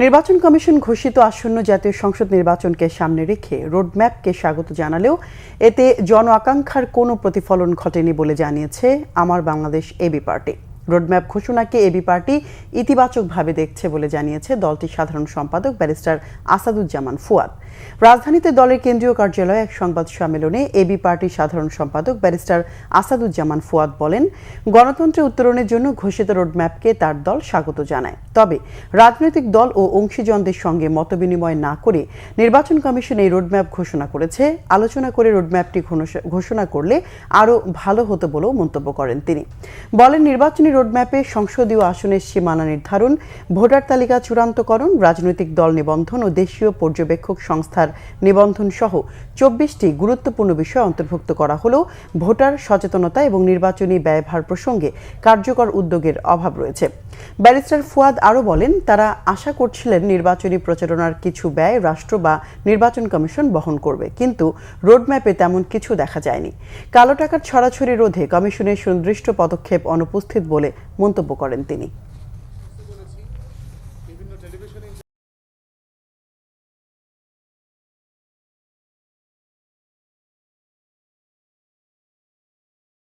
নির্বাচন কমিশন ঘোষিত আসন্ন জাতীয় সংসদ নির্বাচনকে সামনে রেখে রোডম্যাপকে স্বাগত জানালেও এতে জন আকাঙ্ক্ষার কোনো প্রতিফলন ঘটেনি বলে জানিয়েছে Amar Bangladesh AB party. Roadmap ঘোষণাকে এবি পার্টি ইতিবাচকভাবে দেখছে বলে জানিয়েছে দলটির সাধারণ সম্পাদক ব্যারিস্টার আসাদুজ্জামান ফুয়াদ। রাজধানীতে দলের কেন্দ্রীয় কার্যালয়ে এক সংবাদ সম্মেলনে এবি পার্টির সাধারণ সম্পাদক ব্যারিস্টার আসাদুজ্জামান ফুয়াদ বলেন, গণতন্ত্রের উত্তরণের জন্য ঘোষিত রোডম্যাপকে তার দল স্বাগত জানায়। তবে রাজনৈতিক দল ও অংশীজনদের সঙ্গে মতবিনিময় না করে নির্বাচন কমিশন এই রোডম্যাপ ঘোষণা করেছে। আলোচনা করে রোডম্যাপটি ঘোষণা করলে আরও ভালো হতো বলেও মন্তব্য করেন তিনি। বলেন, নির্বাচনী রোডম্যাপে সংসদীয় আসনের সীমানা নির্ধারণ, ভোটার তালিকা চূড়ান্তকরণ, রাজনৈতিক দল নিবন্ধন ও দেশীয় পর্যবেক্ষক সংস্থার নিবন্ধন সহ ২৪টি গুরুত্বপূর্ণ বিষয় অন্তর্ভুক্ত করা হলেও ভোটার সচেতনতা এবং নির্বাচনী ব্যয়ভার প্রসঙ্গে কার্যকর উদ্যোগের অভাব রয়েছে। ব্যারিস্টার ফুয়াদ আরও বলেন, তারা আশা করছিলেন নির্বাচনী প্রচারণার কিছু ব্যয় রাষ্ট্র বা নির্বাচন কমিশন বহন করবে, কিন্তু রোডম্যাপে তেমন কিছু দেখা যায়নি। কালো টাকার ছড়াছড়ি রোধে কমিশনের সুনির্দিষ্ট পদক্ষেপ অনুপস্থিত বলে মন্তব্য করেন তিনি।